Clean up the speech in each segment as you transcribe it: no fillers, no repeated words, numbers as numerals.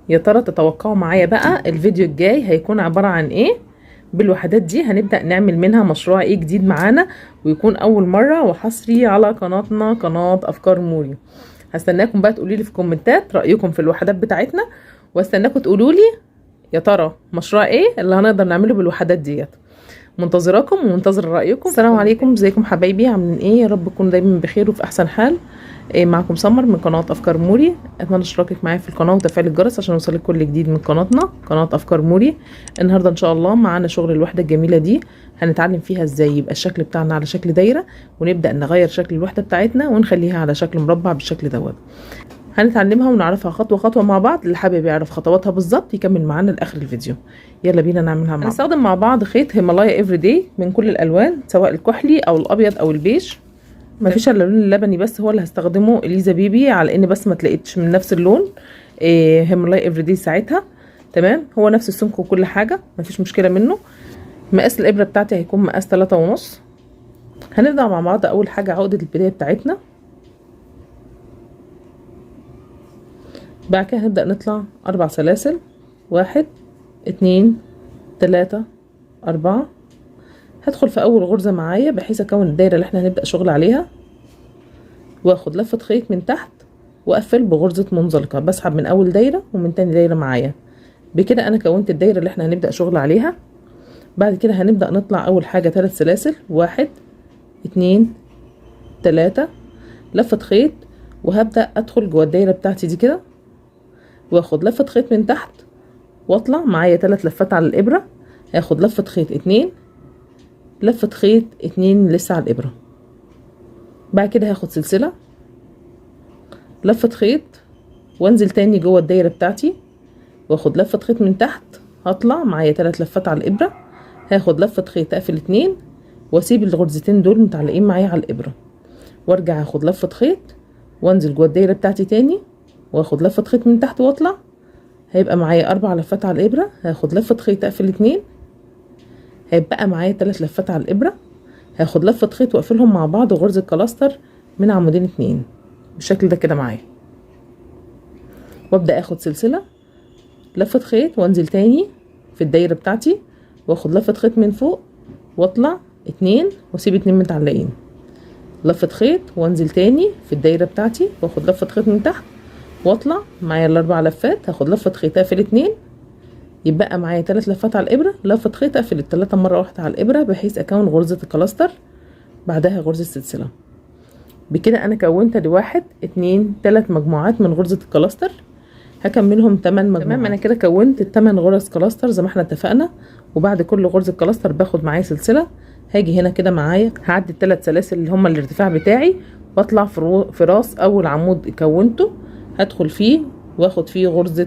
يا ترى تتوقعوا معايا بقى الفيديو الجاي هيكون عبارة عن ايه؟ بالوحدات دي هنبدأ نعمل منها مشروع ايه جديد معانا، ويكون اول مرة وحصري على قناتنا قناة افكار موري. هستناكم بقى تقولي لي في كومنتات رأيكم في الوحدات بتاعتنا، واستناكم تقولوا لي يا ترى مشروع ايه اللي هنقدر نعمله بالوحدات ديت. منتظراكم ومنتظر رأيكم. السلام عليكم، ازيكم حبايبي؟ عاملين ايه؟ يا رب تكونوا دايما بخير وفي احسن حال. معكم سمر من قناة افكار موري. اتمنى اشتراكك معايا في القناة وتفعيل الجرس عشان يوصلك كل جديد من قناتنا قناة افكار موري. النهارده ان شاء الله معانا شغل الوحدة الجميلة دي، هنتعلم فيها ازاي يبقى الشكل بتاعنا على شكل دايرة، ونبدأ نغير شكل الوحدة بتاعتنا ونخليها على شكل مربع بالشكل دوت. هنتعلمها ونعرفها خطوة خطوة مع بعض. اللي حابب يعرف خطواتها بالظبط يكمل معانا لاخر الفيديو. يلا بينا نعملها مع بعض. هنستخدم مع بعض خيط هيمالايا افري داي من كل الالوان، سواء الكحلي او الابيض او البيج. مفيش الا اللون اللبني بس هو اللي هستخدمه، اليزا بيبي، على ان بس ما تلاقيتش من نفس اللون. هيمالايا افري داي ساعتها تمام، هو نفس السمك وكل حاجة، مفيش مشكلة منه. مقاس الابرة بتاعتي هيكون مقاس 3.5. هنبدأ مع بعض اول حاجة عقدة البداية بتاعتنا. بعد كده هنبدأ نطلع 4 سلاسل، 1 2 3 4. هدخل في اول غرزة معايا بحيث اكون الدايرة اللي احنا هنبدأ شغل عليها، واخد لفة خيط من تحت واقفل بغرزة منزلقة، بسحب من اول دايرة ومن تاني دايرة معايا. بكده انا كونت الدايرة اللي احنا هنبدأ شغل عليها. بعد كده هنبدأ نطلع اول حاجة 3 سلاسل، 1 2 3، لفة خيط، وهبدأ ادخل جوه الدايرة بتاعتي دي كده، واخد لفة خيط من تحت واطلع معايا 3 لفات على الابرة. هاخد لفة خيط 2، لفة خيط 2 لسه على الابرة. بعد كده هاخد سلسلة، لفة خيط، وانزل تاني جوه الدايرة بتاعتي، واخد لفة خيط من تحت، هطلع معايا 3 لفات على الابرة. هاخد لفة خيط اقفل 2، واسيب الغرزتين دول متعلقين معايا على الابرة، وارجع اخد لفة خيط وانزل جوه الدايرة بتاعتي تاني، واخد لفة خيط من تحت واطلع. هيبقى معايا 4 لفات على الابرة. هاخد لفة خيط اقفل 2، هيبقى معايا 3 لفات على الابرة. هاخد لفة خيط واقفلهم مع بعض وغرزة كلاستر من عمودين 2 بالشكل ده كده معايا. وابدأ اخد سلسلة، لفة خيط، وانزل تاني في الدايرة بتاعتي، واخد لفة خيط من فوق واطلع 2 واسيب 2 متعلقين، لفة خيط وانزل تاني في الدايرة بتاعتي، واخد لفة خيط من تحت واطلع معايا ال4 لفات. هاخد لفة خيط اقفل 2، يبقى معايا 3 لفات على الابرة، لفة خيط اقفل ال3 مرة واحدة على الابرة بحيث اكون غرزة الكلاستر، بعدها غرزة سلسلة. بكده انا كونت ادي 1 2 3 مجموعات من غرزة الكلاستر، هكملهم 8 مجموعات. تمام، انا كده كونت ال8 غرز كلاستر زي ما احنا اتفقنا. وبعد كل غرزة كلاستر باخد معايا سلسلة. هاجي هنا كده معايا هعدي ال3 سلاسل اللي هما الارتفاع بتاعي، واطلع في راس اول عمود كونته، هدخل فيه واخد فيه غرزة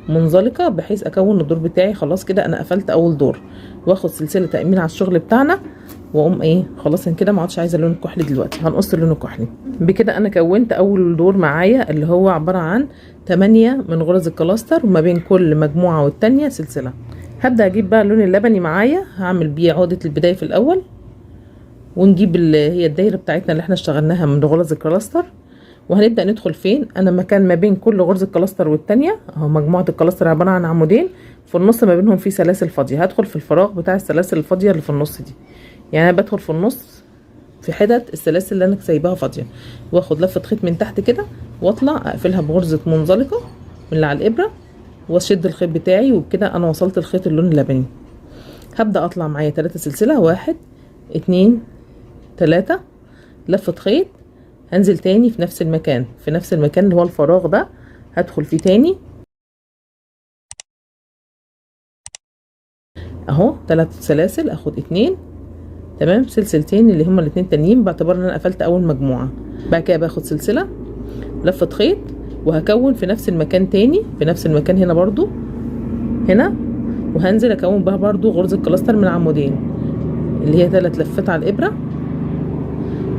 منزلقة بحيث اكون الدور بتاعي. خلاص كده انا قفلت اول دور، واخد سلسلة تأمين على الشغل بتاعنا، واقوم ايه خلاص انا كده ما عادش عايزه اللون الكحلي دلوقتي، هنقص اللون الكحلي. بكده انا كونت اول دور معايا اللي هو عباره عن 8 من غرز الكلاستر، وما بين كل مجموعه والتانيه سلسله. هبدا اجيب بقى اللون اللبني معايا، هعمل بيه عقده البدايه في الاول، ونجيب اللي هي الدايره بتاعتنا اللي احنا اشتغلناها من غرز الكلاستر. وهنبدا ندخل فين؟ انا مكان ما بين كل غرزه كلاستر والتانيه اهو، مجموعه الكلاستر عباره عن عمودين، في النص ما بينهم في سلاسل فاضيه، هدخل في الفراغ بتاع السلاسل الفاضيه اللي في النص دي. يعني انا بدخل في النص في حتت السلاسل اللي انا سايباها فاضيه، واخد لفه خيط من تحت كده واطلع اقفلها بغرزه منزلقه من اللي على الابره، واشد الخيط بتاعي، وبكده انا وصلت الخيط اللون اللبني. هبدا اطلع معايا 3 سلسله، 1 2 3، لفه خيط، هنزل تاني في نفس المكان، في نفس المكان اللي هو الفراغ ده، هدخل فيه تاني اهو 3 سلاسل، اخد 2 تمام، سلسلتين اللي هما الاتنين تانيين باعتبار ان انا قفلت اول مجموعه. بعد كده باخد سلسله، لفه خيط، وهكون في نفس المكان تاني، في نفس المكان هنا برضو هنا، وهنزل اكون بها برضو غرزه كلاستر من عمودين اللي هي 3 لفات على الابره.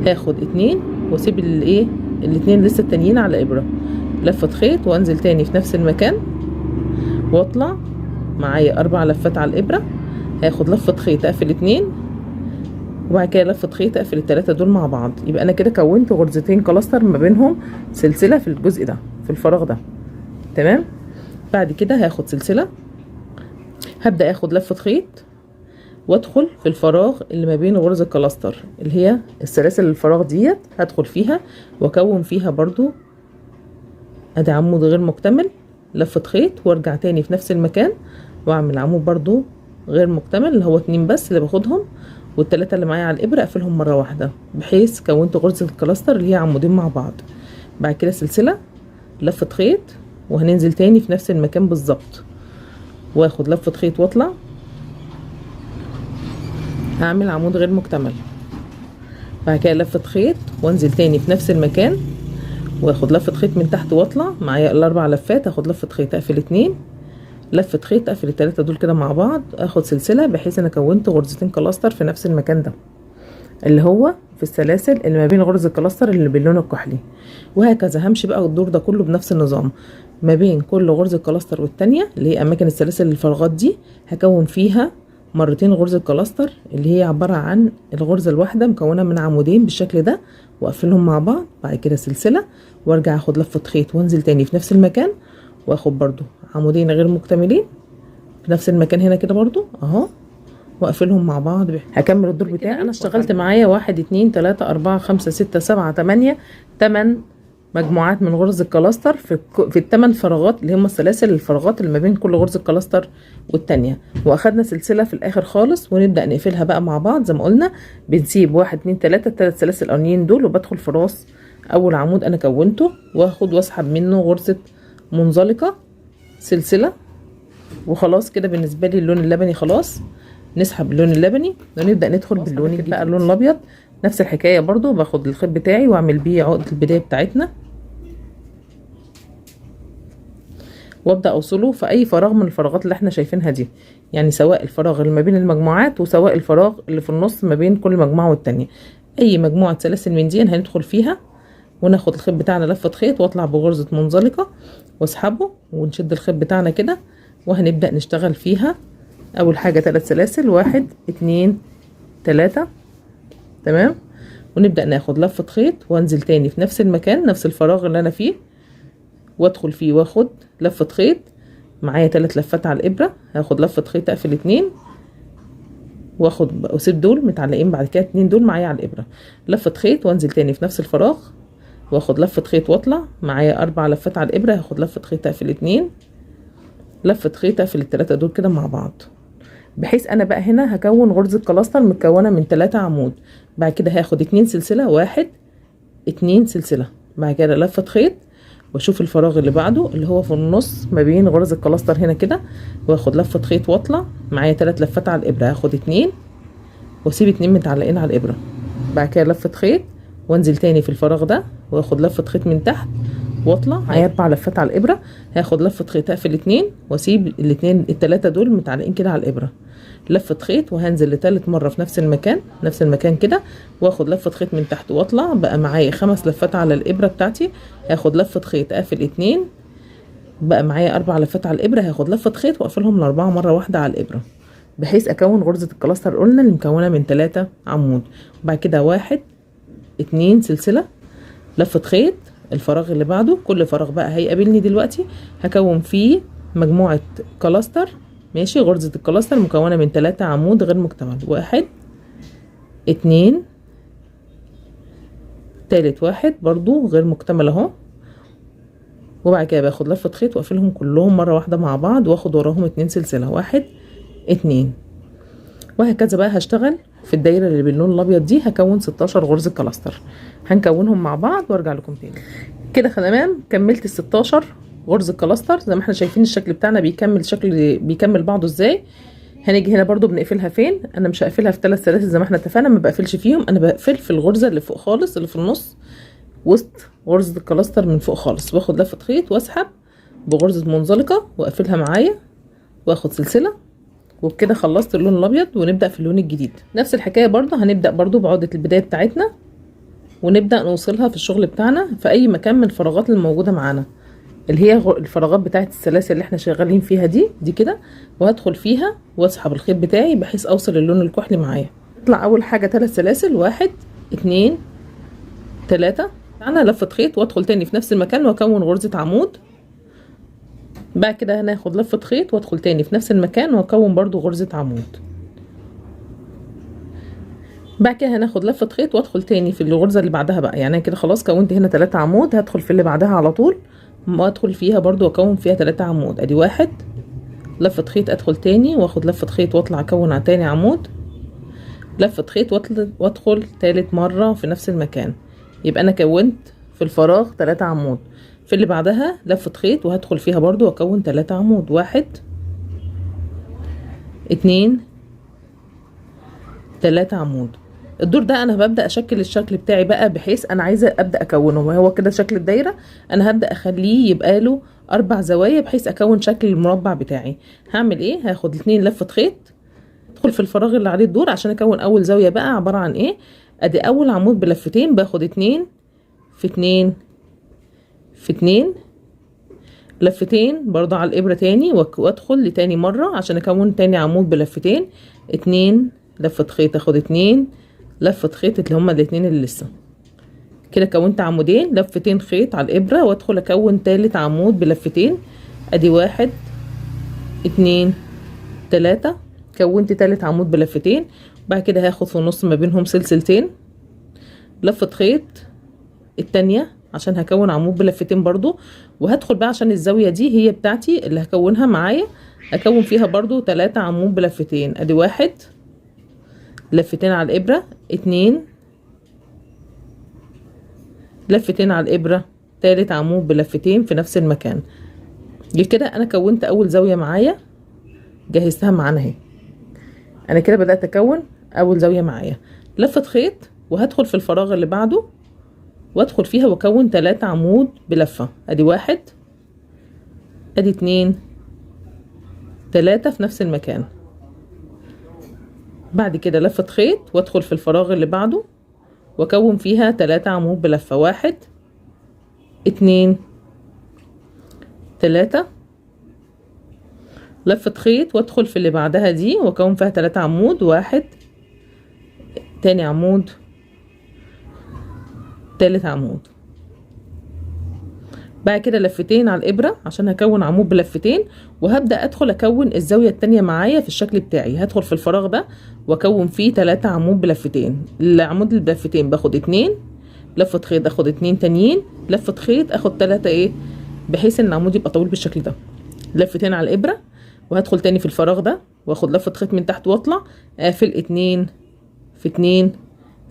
هاخد 2 واسيب الايه الاتنين لسه التانيين على الابره، لفه خيط، وانزل تاني في نفس المكان واطلع معايا 4 لفات على الابره. هاخد لفه خيط اقفل 2، وبعد كده لفه خيط اقفل ال3 دول مع بعض. يبقى انا كده كونت غرزتين كلاستر ما بينهم سلسله في الجزء ده، في الفراغ ده تمام. بعد كده هاخد سلسلة، هبدأ اخد لفة خيط وادخل في الفراغ اللي ما بين غرز الكلاستر، اللي هي السلاسل الفراغ ديت هدخل فيها واكون فيها برضو ادي عمود غير مكتمل، لفة خيط وارجع تاني في نفس المكان واعمل عمود برضو غير مكتمل اللي هو 2 بس اللي باخدهم، والتلاتة اللي معايا على الابرة اقفلهم مرة واحدة، بحيث كونت غرزة الكلاستر اللي هي عمودين مع بعض. بعد كده سلسلة، لفة خيط، وهننزل تاني في نفس المكان بالظبط، واخد لفة خيط واطلع هعمل عمود غير مكتمل. بعد كده لفة خيط وانزل تاني في نفس المكان، واخد لفة خيط من تحت واطلع معايا الاربع لفات، اخد لفة خيط اقفل 2، لفة خيط اقفل ال3 دول كده مع بعض، اخد سلسلة، بحيث انا كونت غرزتين كلاستر في نفس المكان ده اللي هو في السلاسل اللي ما بين غرز الكلاستر اللي باللون الكحلي. وهكذا همشي بقى الدور ده كله بنفس النظام، ما بين كل غرزة كلاستر والتانية اللي هي اماكن السلاسل الفراغات دي هكون فيها مرتين غرزة كلاستر اللي هي عبارة عن الغرزة الواحدة مكونة من عمودين بالشكل ده، واقفلهم مع بعض. بعد كده سلسلة وارجع اخد لفة خيط وانزل تاني في نفس المكان، واخد برضو عمودين غير مكتملين في نفس المكان هنا كده برضو اهو، واقفلهم مع بعض. هكمل الدور بتاعي. انا اشتغلت معايا 1 2 3 4 5 6 7 8 مجموعات من غرز الكلاستر في ال8 فراغات اللي هم السلاسل الفراغات اللي ما بين كل غرزة كلاستر والتانية، واخدنا سلسلة في الاخر خالص ونبدأ نقفلها بقى مع بعض زي ما قلنا. بنسيب 1 2 3 الثلاث سلاسل الاولانيين دول، وبدخل في راس اول عمود انا كونته واخد واسحب منه غرزة منزلقة سلسلة، وخلاص كده بالنسبة لي اللون اللبني خلاص. نسحب اللون اللبني ونبدأ ندخل باللون الجديد بقى اللون الابيض. نفس الحكاية برضو باخد الخيط بتاعي واعمل بيه عقدة البداية بتاعتنا، وابدأ اوصله في اي فراغ من الفراغات اللي احنا شايفينها دي، يعني سواء الفراغ اللي ما بين المجموعات وسواء الفراغ اللي في النص ما بين كل مجموعة والتانية. اي مجموعة سلاسل من دي هندخل فيها وناخد الخيط بتاعنا لفة خيط واطلع بغرزة منزلقة واسحبه ونشد الخيط بتاعنا كده، وهنبدأ نشتغل فيها. اول حاجة 3 سلاسل 1 2 3 تمام، ونبدأ ناخد لفة خيط وانزل تاني في نفس المكان نفس الفراغ اللي انا فيه، وادخل فيه واخد لفة خيط معايا 3 لفات على الابرة، هاخد لفة خيط اقفل 2 واخد واسيب دول متعلقين، بعد كده 2 دول معايا على الابرة، لفة خيط وانزل تاني في نفس الفراغ واخد لفة خيط واطلع معايا 4 لفات على الابرة، هاخد لفة خيط اقفل 2 لفة خيط اقفل ال3 دول كده مع بعض، بحيث انا بقى هنا هكون غرزة كلاستر متكونة من 3 عمود. بعد كده هاخد 2 سلسلة 1 2 سلسلة، بعد كده لفة خيط واشوف الفراغ اللي بعده اللي هو في النص ما بين غرز الكلاستر هنا كده، واخد لفة خيط واطلع معايا 3 لفات على الابرة، هاخد 2 واسيب 2 متعلقين على الابرة، بعد كده لفة خيط وانزل تاني في الفراغ ده واخد لفة خيط من تحت واطلع معايا 4 لفات على الابرة، هاخد لفة خيط اقفل 2 واسيب ال3 دول متعلقين كده على الابرة، لفة خيط وهنزل لتالت مرة في نفس المكان كده، واخد لفة خيط من تحت واطلع بقى معايا 5 لفات على الابرة بتاعتي، هاخد لفة خيط اقفل 2 بقى معايا 4 لفات على الابرة، هاخد لفة خيط واقفلهم ال4 مرة واحدة على الابرة، بحيث اكون غرزة الكلاستر قلنا اللي مكونة من 3 عمود. وبعد كده 1 2 سلسلة لفة خيط، الفراغ اللي بعده كل فراغ بقى هيقابلني دلوقتي هكون فيه مجموعة كلاستر ماشي، غرزة الكلاستر مكونة من 3 عمود غير مكتمل، 1 2 تالت 1 برضو غير مكتمل اهو، وبعد كده باخد لفة خيط واقفلهم كلهم مرة واحدة مع بعض واخد وراهم 2 سلسلة 1 2، وهكذا بقى هشتغل في الدايرة اللي باللون الابيض دي هكون 16 غرزة كلاستر، هنكونهم مع بعض وارجع لكم تاني كده. تمام، كملت ال16 غرزة كلاستر زي ما احنا شايفين الشكل بتاعنا بيكمل بعضه ازاي. هنيجي هنا برضو بنقفلها فين، انا مش هقفلها في 3 سلاسل زي ما احنا اتفقنا، ما بقفلش فيهم، انا بقفل في الغرزة اللي فوق خالص اللي في النص وسط غرزة الكلاستر من فوق خالص، واخد لفة خيط واسحب بغرزة منزلقة واقفلها معايا واخد سلسلة، وبكده خلصت اللون الابيض ونبدأ في اللون الجديد. نفس الحكاية برضو هنبدأ برضو بعقدة البداية بتاعتنا ونبدأ نوصلها في الشغل بتاعنا في اي مكان من الفراغات اللي موجودة معانا اللي هي الفراغات بتاعت السلاسل اللي احنا شغالين فيها دي كده، وهدخل فيها واسحب الخيط بتاعي بحيث اوصل اللون الكحلي معايا. اطلع اول حاجة 3 سلاسل 1 2 3 انا لفة خيط وادخل تاني في نفس المكان واكون غرزة عمود بعد كده هناخد لفة خيط وادخل تاني في نفس المكان واكون برضو غرزة عمود. بعد كده هناخد لفة خيط وادخل تاني في الغرزة اللي بعدها بقى. يعني انا كده خلاص كونت هنا 3 عمود، هدخل في اللي بعدها على طول وادخل فيها برضو واكون فيها 3 عمود. ادي 1 لفة خيط، ادخل تاني واخد لفة خيط واطلع اكون على تاني عمود، لفة خيط وادخل تالت مرة في نفس المكان. يبقى انا كونت في الفراغ 3 عمود. في اللي بعدها لفة خيط وهدخل فيها برضو واكون 3 عمود. 1 2 3 عمود. الدور ده انا ببدأ اشكل الشكل بتاعي بقى، بحيث انا عايزة ابدأ اكونه، وهو كده شكل الدايرة. انا هبدأ اخليه يبقى له 4 زوايا بحيث اكون شكل المربع بتاعي. هعمل ايه؟ هاخد 2 لفة خيط، ادخل في الفراغ اللي عليه الدور عشان اكون اول زاوية بقى. عبارة عن ايه؟ ادي اول عمود بلفتين، باخد 2 في 2 في 2 لفتين برضه على الابرة تاني، وادخل لتاني مرة عشان اكون تاني عمود بلفتين. 2 لفة خيط، اخد 2 لفة خيط اللي هما الاتنين اللي لسه كده. كونت عمودين، لفتين خيط على الابرة وادخل اكون تالت عمود بلفتين. ادي 1 2 3 كونت تالت عمود بلفتين. بعد كده هاخد في النص ما بينهم سلسلتين، لفة خيط التانية عشان هكون عمود بلفتين برضو، وهدخل بقى عشان الزاوية دي هي بتاعتي اللي هكونها معايا، اكون فيها برضو 3 عمود بلفتين. ادي 1 لفتين على الابرة، 2 لفتين على الابرة، تالت عمود بلفتين في نفس المكان. كده انا كونت اول زاوية معايا، جهزتها معانا اهي. انا كده بدأت اكون اول زاوية معايا. لفة خيط وهدخل في الفراغ اللي بعده وادخل فيها واكون 3 عمود بلفة. ادي 1 ادي 2 3 في نفس المكان. بعد كده لفة خيط وادخل في الفراغ اللي بعده واكون فيها 3 عمود بلفة. 1 2 3 لفة خيط وادخل في اللي بعدها دي واكون فيها 3 عمود. 1 تاني عمود، تالت عمود. بعد كده لفتين على الابرة عشان هكون عمود بلفتين، وهبدأ ادخل اكون الزاوية التانية معايا في الشكل بتاعي. هدخل في الفراغ ده واكون فيه 3 عمود بلفتين. العمود البلفتين باخد 2 لفة خيط، اخد 2 تانيين لفة خيط، اخد 3 ايه، بحيث ان العمود يبقى طويل بالشكل ده. لفتين على الابرة وهدخل تاني في الفراغ ده واخد لفة خيط من تحت واطلع اقفل 2 في 2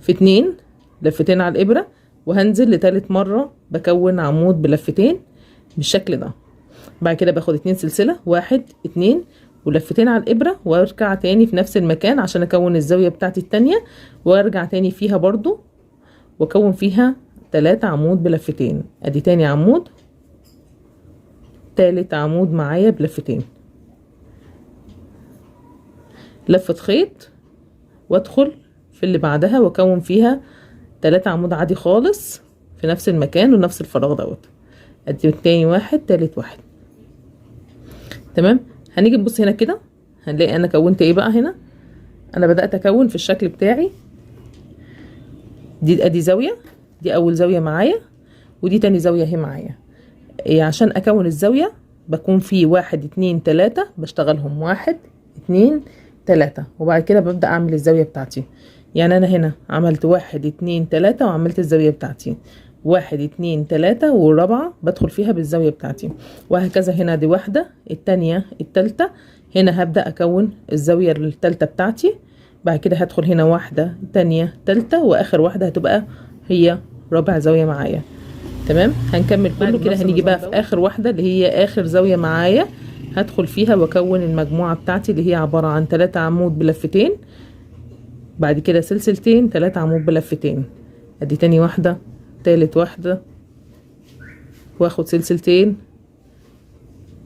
في 2 لفتين على الابرة، وهنزل لتالت مرة بكون عمود بلفتين بالشكل ده. بعد كده باخد 2 سلسلة، 1 2 ولفتين على الابرة، وارجع تاني في نفس المكان عشان اكون الزاوية بتاعتي التانية، وارجع تاني فيها برضو واكون فيها 3 عمود بلفتين. ادي تاني عمود، تالت عمود معايا بلفتين، لفة خيط وادخل في اللي بعدها واكون فيها 3 عمود عادي خالص في نفس المكان ونفس الفراغ دوت. ادي تاني 1 تالت 1. تمام. هنيجي نبص هنا كده هنلاقي انا كونت ايه بقى. هنا انا بدأت اكون في الشكل بتاعي. دي ادي زاوية، دي اول زاوية معايا، ودي تاني زاوية اهي معايا. إيه عشان اكون الزاوية بكون في 1 2 3 بشتغلهم 1 2 3، وبعد كده ببدأ اعمل الزاوية بتاعتي. يعني انا هنا عملت 1 2 3 وعملت الزاوية بتاعتي، 1 2 3 والرابعة بدخل فيها بالزاوية بتاعتي، وهكذا. هنا دي واحدة، التانية، التالتة، هنا هبدأ اكون الزاوية التالتة بتاعتي. بعد كده هدخل هنا واحدة تانية تالتة، واخر واحدة هتبقى هي رابع زاوية معايا. تمام. هنكمل كله كده. هنيجي بقى في اخر واحدة اللي هي اخر زاوية معايا، هدخل فيها واكون المجموعة بتاعتي اللي هي عبارة عن 3 عمود بلفتين، بعد كده سلسلتين، 3 عمود بلفتين. ادي تاني واحدة، تالت واحدة، واخد سلسلتين،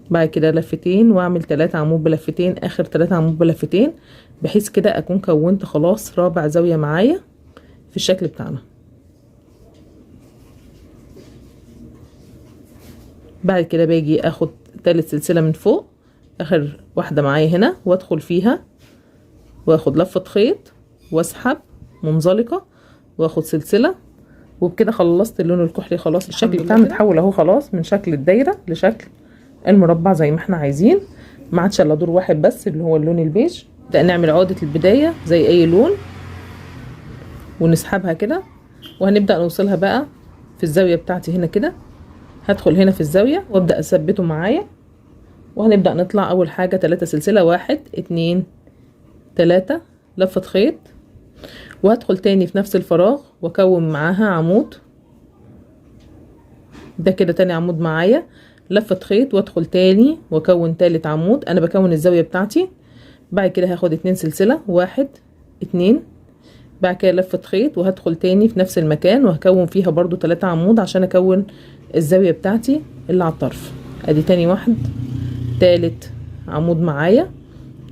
بعد كده لفتين واعمل 3 عمود بلفتين، اخر 3 عمود بلفتين، بحيث كده اكون كونت خلاص رابع زاوية معايا في الشكل بتاعنا. بعد كده باجي اخد تالت سلسلة من فوق، اخر واحدة معايا هنا، وادخل فيها واخد لفة خيط واسحب منزلقة واخد سلسلة، وبكده خلصت اللون الكحلي. خلاص الشكل بتاعنا اتحول اهو خلاص من شكل الدايرة لشكل المربع زي ما احنا عايزين، ما عادش الا دور واحد بس اللي هو اللون البيج. نبدأ نعمل عقدة البداية زي اي لون ونسحبها كده، وهنبدأ نوصلها بقى في الزاوية بتاعتي هنا كده. هدخل هنا في الزاوية وابدأ اثبته معايا، وهنبدأ نطلع اول حاجة 3 سلسلة، 1 2 3 لفة خيط، وهدخل تاني في نفس الفراغ واكون معاها عمود. ده كده تاني عمود معايا، لفة خيط وادخل تاني واكون تالت عمود. انا بكون الزاوية بتاعتي. بعد كده هاخد 2 سلسلة، 1 2، بعد كده لفة خيط وهدخل تاني في نفس المكان وهكون فيها برضو 3 عمود عشان اكون الزاوية بتاعتي اللي على الطرف. ادي تاني واحد، تالت عمود معايا،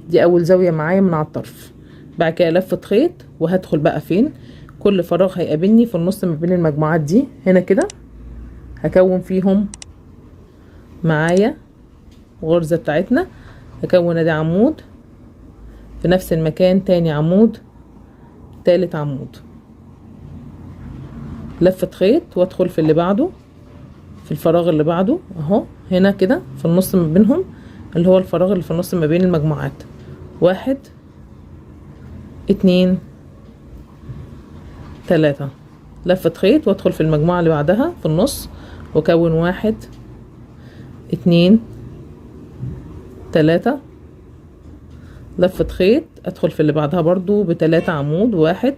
دي اول زاوية معايا من على الطرف. بعد كده لفة خيط وهدخل بقى فين، كل فراغ هيقابلني في النص ما بين المجموعات دي هنا كده، هكون فيهم معايا غرزة بتاعتنا. هكون ادي عمود في نفس المكان، تاني عمود، تالت عمود، لفة خيط وادخل في اللي بعده، في الفراغ اللي بعده اهو هنا كده في النص ما بينهم، اللي هو الفراغ اللي في النص ما بين المجموعات. 1 2 3 لفة خيط وادخل في المجموعة اللي بعدها في النص واكون 1 2 3 لفة خيط، ادخل في اللي بعدها برضو ب3 عمود، 1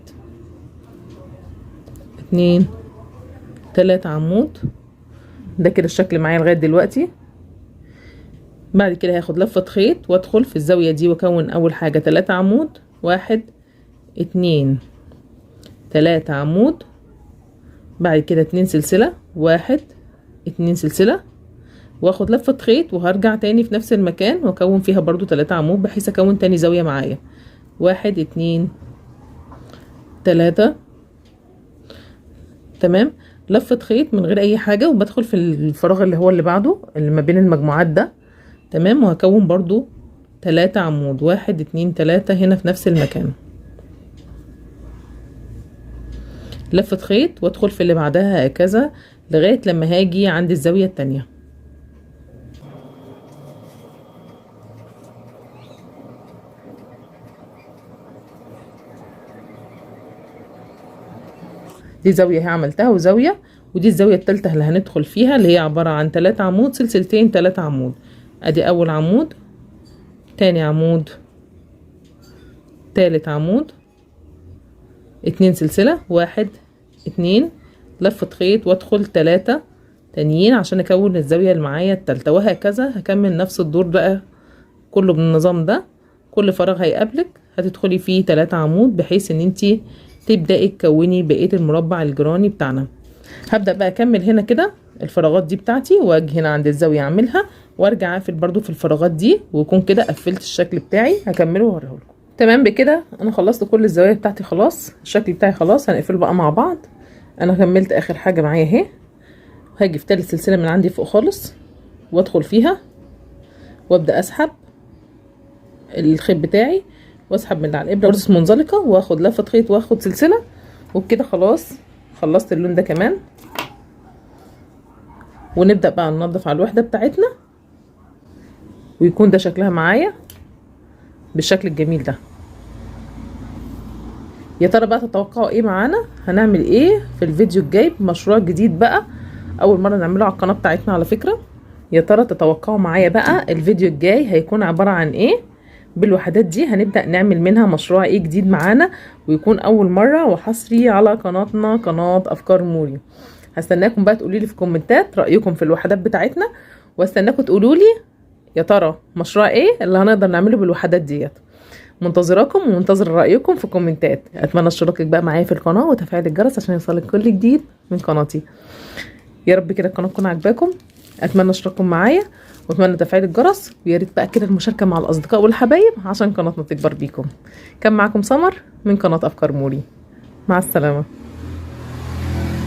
2 3 عمود. ده كده الشكل معايا لغاية دلوقتي. بعد كده هاخد لفة خيط وادخل في الزاوية دي واكون اول حاجة 3 عمود، 1 2 3 عمود، بعد كده 2 سلسلة، 1 2 سلسلة، واخد لفة خيط وهرجع تاني في نفس المكان واكون فيها برضو 3 عمود بحيث اكون تاني زاوية معايا. 1 2 3 تمام، لفة خيط من غير اي حاجة وبدخل في الفراغ اللي هو اللي بعده اللي ما بين المجموعات ده تمام، وهكون برضو 3 عمود، 1 2 3 هنا في نفس المكان، لفة خيط وادخل في اللي بعدها هكذا لغاية لما هاجي عند الزاوية التانية. دي زاوية هي عملتها وزاوية، ودي الزاوية التالتة اللي هندخل فيها اللي هي عبارة عن 3 عمود، سلسلتين 3 عمود. ادي اول عمود، تاني عمود، تالت عمود، 2 سلسلة، 1 2 لفة خيط وادخل 3 تانيين عشان اكون الزاوية اللي معايا التالتة، وهكذا هكمل نفس الدور بقى كله بالنظام ده. كل فراغ هيقابلك هتدخلي فيه 3 عمود بحيث ان انتي تبدأي تكوني بقية المربع الجراني بتاعنا. هبدأ بقى اكمل هنا كده الفراغات دي بتاعتي واجي هنا عند الزاوية اعملها وارجع اقفل برضو في الفراغات دي، ويكون كده قفلت الشكل بتاعي. هكمله واوريهولكم. تمام بكده انا خلصت كل الزوايا بتاعتي خلاص، الشكل بتاعي خلاص. هنقفله بقى مع بعض. انا كملت اخر حاجة معايا اهي. هاجي في تالت سلسلة من عندي فوق خالص وادخل فيها وابدأ اسحب الخيط بتاعي واسحب من على الابره غرزه منزلقه واخد لفه خيط واخد سلسله، وبكده خلاص خلصت اللون ده كمان. ونبدا بقى ننضف على الوحده بتاعتنا ويكون ده شكلها معايا بالشكل الجميل ده. يا ترى بقى تتوقعوا ايه معانا؟ هنعمل ايه في الفيديو الجاي بمشروع جديد بقى اول مره نعمله على القناه بتاعتنا على فكره؟ يا ترى تتوقعوا معايا بقى الفيديو الجاي هيكون عباره عن ايه؟ بالوحدات دي هنبدأ نعمل منها مشروع ايه جديد معانا ويكون اول مرة وحصري على قناتنا قناة افكار موري. هستناكم بقى تقولوا لي في الكومنتات رأيكم في الوحدات بتاعتنا، واستناكم تقولوا لي يا ترى مشروع ايه اللي هنقدر نعمله بالوحدات ديت. منتظراكم ومنتظر رأيكم في الكومنتات. اتمنى اشتراكك بقى معايا في القناة وتفعيل الجرس عشان يوصلك كل جديد من قناتي. يا رب كده القناة تكون عجباكم. اتمنى اشتراككم معايا واتمنى تفعيل الجرس، ويا ريت بقى كده المشاركه مع الاصدقاء والحبايب عشان قناتنا تكبر بيكم. كان معاكم سمر من قناه افكار موري. مع السلامه.